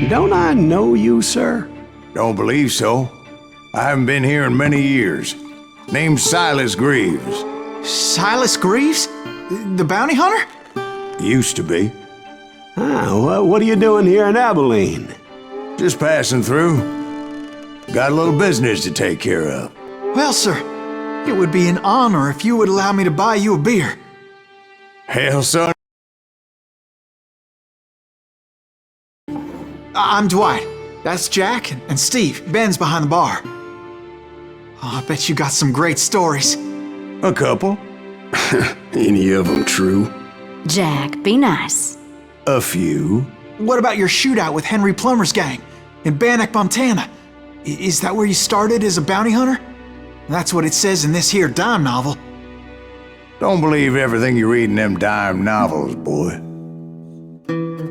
Don't I know you, sir? Don't believe so. I haven't been here in many years. Name's Silas Greaves. Silas Greaves? The bounty hunter? Used to be. What are you doing here in Abilene? Just passing through. Got a little business to take care of. Well, sir, it would be an honor if you would allow me to buy you a beer. Hell, son. I'm Dwight. That's Jack and Steve. Ben's behind the bar. Oh, I bet you got some great stories. A couple. Any of them true? Jack, be nice. A few. What about your shootout with Henry Plummer's gang in Bannock, Montana? Is that where you started as a bounty hunter? That's what it says in this here dime novel. Don't believe everything you read in them dime novels, boy.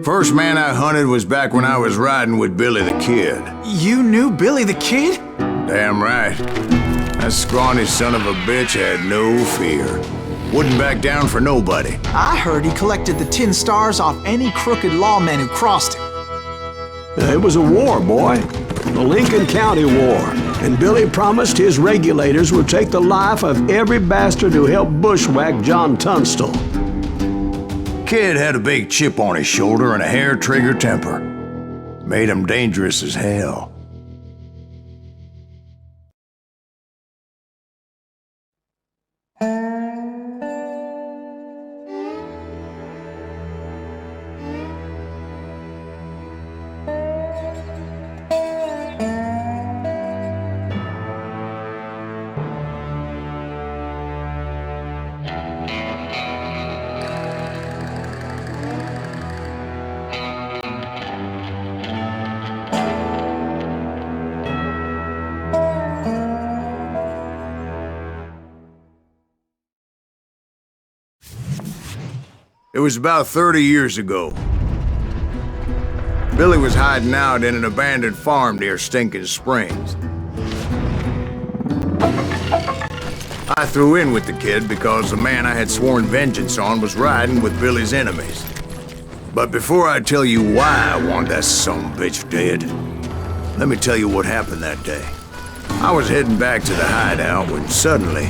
First man I hunted was back when I was riding with Billy the Kid. You knew Billy the Kid? Damn right. That scrawny son of a bitch had no fear. Wouldn't back down for nobody. I heard he collected the 10 stars off any crooked lawmen who crossed him. It was a war, boy. The Lincoln County War. And Billy promised his regulators would take the life of every bastard who helped bushwhack John Tunstall. Kid had a big chip on his shoulder and a hair-trigger temper. Made him dangerous as hell. It was about 30 years ago. Billy was hiding out in an abandoned farm near Stinking Springs. I threw in with the kid because the man I had sworn vengeance on was riding with Billy's enemies. But before I tell you why I want that sumbitch dead, let me tell you what happened that day. I was heading back to the hideout when suddenly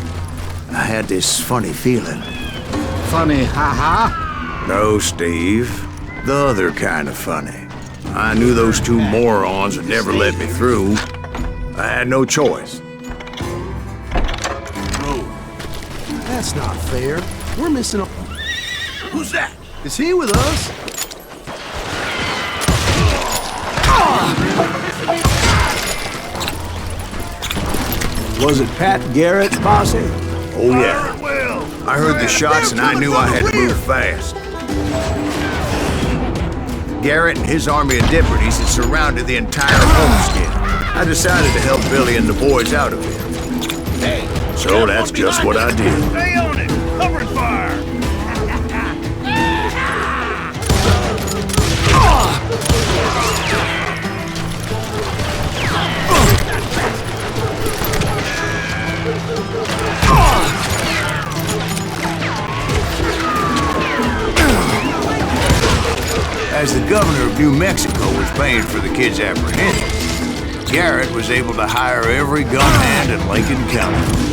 I had this funny feeling. Funny, haha? No, Steve. The other kind of funny. I knew those two morons would never let me through. I had no choice. That's not fair. We're missing a... Who's that? Is he with us? Was it Pat Garrett, posse? Oh, yeah. I heard the shots and I knew I had to move fast. Garrett and his army of deputies had surrounded the entire homestead. I decided to help Billy and the boys out of it. So that's just what I did. Stay on it! Cover fire! As the governor of New Mexico was paying for the kid's apprehension, Garrett was able to hire every gun hand in Lincoln County.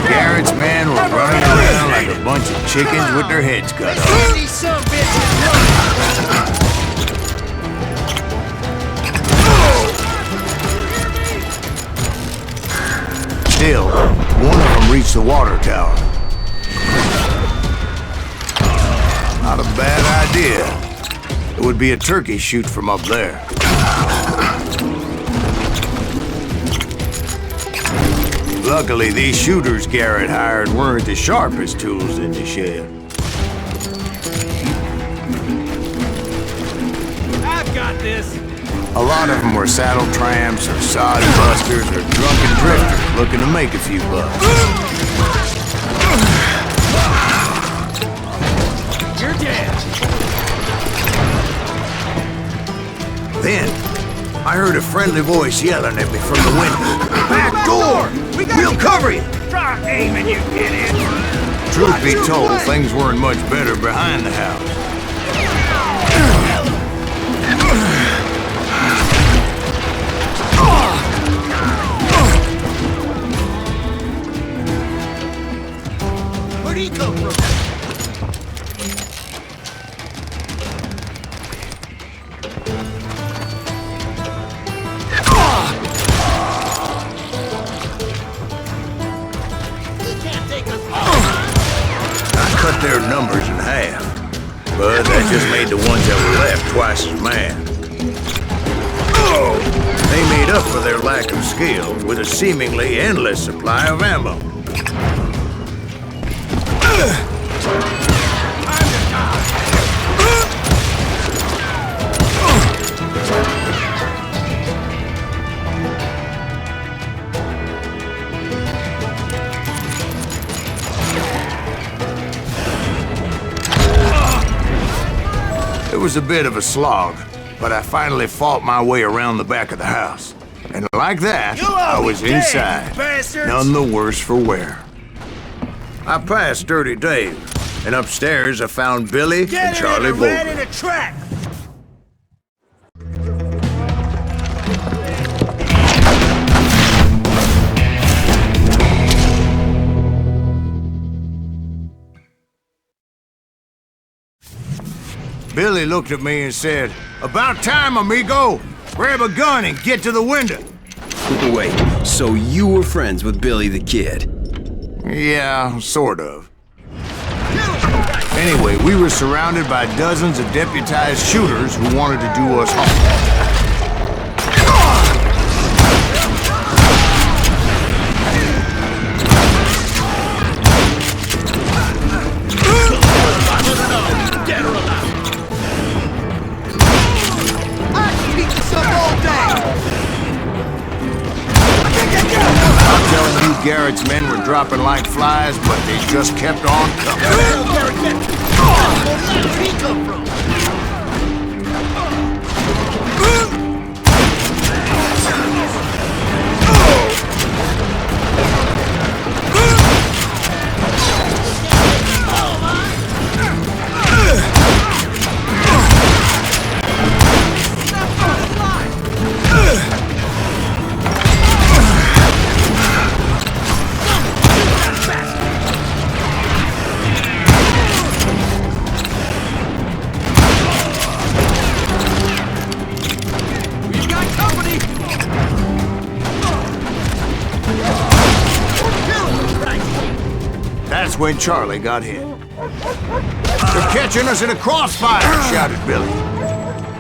Garrett's men were running around like a bunch of chickens with their heads cut off. These some bitches! Still, one of them them reach the water tower. Not a bad idea. It would be a turkey shoot from up there. Luckily, these shooters Garrett hired weren't the sharpest tools in the shed. I've got this. A lot of them were saddle tramps or sod busters or drunken drifters looking to make a few bucks. You're dead. Then, I heard a friendly voice yelling at me from the window. Back door! We'll cover you! Try aiming, you idiot. Truth be told, things weren't much better behind the house. Where'd he come from? Cut their numbers in half, but that just made the ones that were left twice as mad. They made up for their lack of skill with a seemingly endless supply of ammo. It was a bit of a slog, but I finally fought my way around the back of the house. And like that, I was inside, none the worse for wear. I passed Dirty Dave, and upstairs I found Billy and Charlie Bolton. in a track. Billy looked at me and said, "About time, amigo! Grab a gun and get to the window!" Wait, so you were friends with Billy the Kid? Yeah, sort of. Anyway, we were surrounded by dozens of deputized shooters who wanted to do us harm. Garrett's men were dropping like flies, but they just kept on coming. Where'd he come from? That's when Charlie got hit. "They're catching us in a crossfire!" shouted Billy.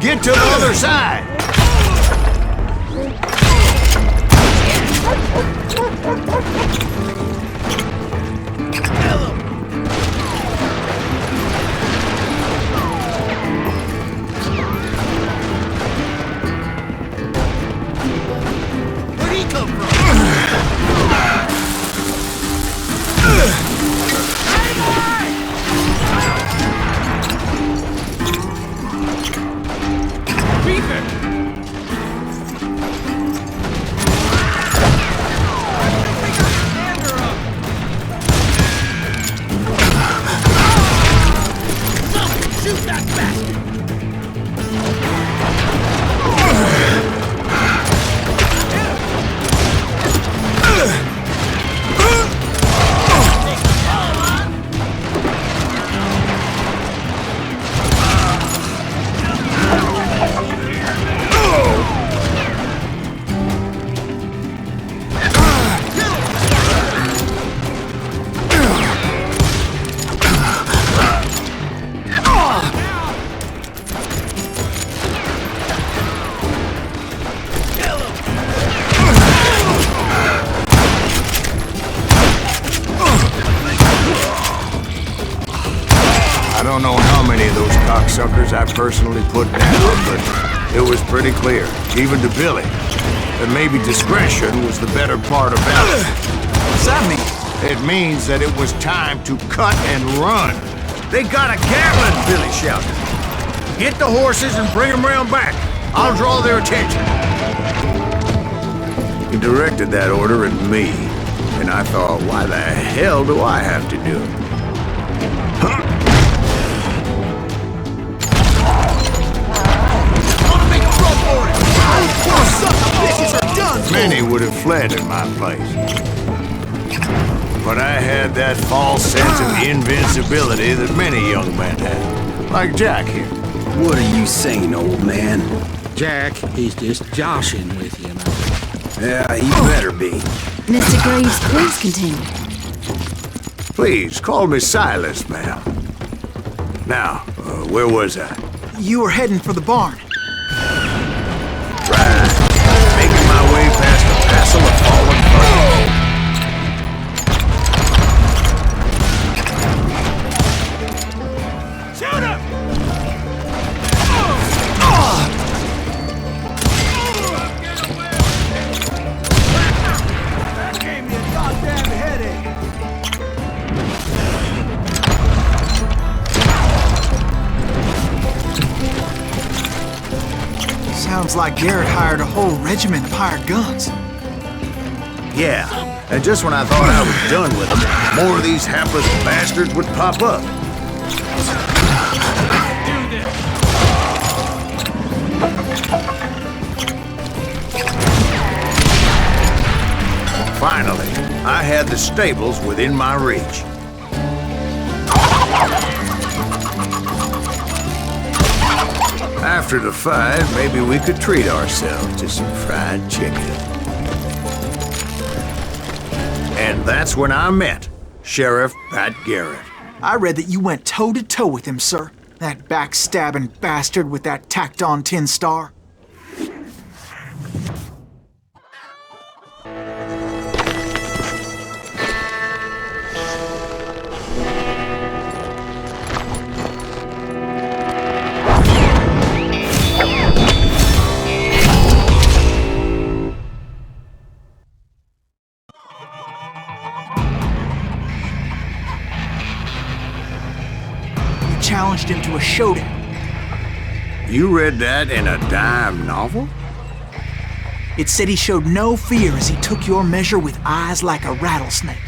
"Get to the other side!" Where'd he come from? I don't know how many of those cocksuckers I personally put down, but it was pretty clear, even to Billy, that maybe discretion was the better part of valor. What's that mean? It means that it was time to cut and run. They got a Gatling, Billy shouted. Get the horses and bring them round back. I'll draw their attention. He directed that order at me, and I thought, why the hell do I have to do it? Many would have fled in my place. But I had that false sense of invincibility that many young men have. Like Jack here. What are you saying, old man? Jack, he's just joshing with you, man. Yeah, he better be. Mr. Greaves, please continue. Please, call me Silas, ma'am. Now, where was I? You were heading for the barn. Right. Making my way past the passel of fallen foes. Shoot him! That gave me a goddamn headache. Sounds like Garrett hired a whole regiment of hired guns. Yeah, and just when I thought I was done with them, more of these hapless bastards would pop up. Finally, I had the stables within my reach. After the fight, maybe we could treat ourselves to some fried chicken. And that's when I met Sheriff Pat Garrett. I read that you went toe-to-toe with him, sir. That backstabbing bastard with that tacked-on tin star. Challenged him to a showdown. You read that in a dime novel? It said he showed no fear as he took your measure with eyes like a rattlesnake.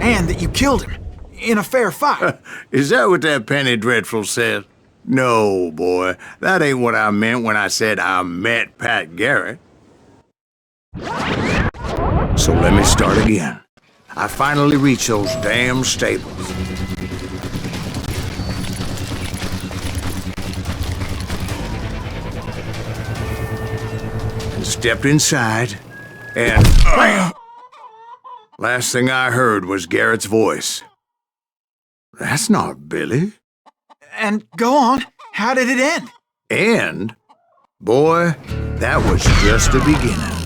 And that you killed him in a fair fight. Is that what that penny dreadful said? No, boy. That ain't what I meant when I said I met Pat Garrett. So let me start again. I finally reached those damn stables. And stepped inside, and bam! Last thing I heard was Garrett's voice. That's not Billy. And go on, how did it end? And, boy, that was just the beginning.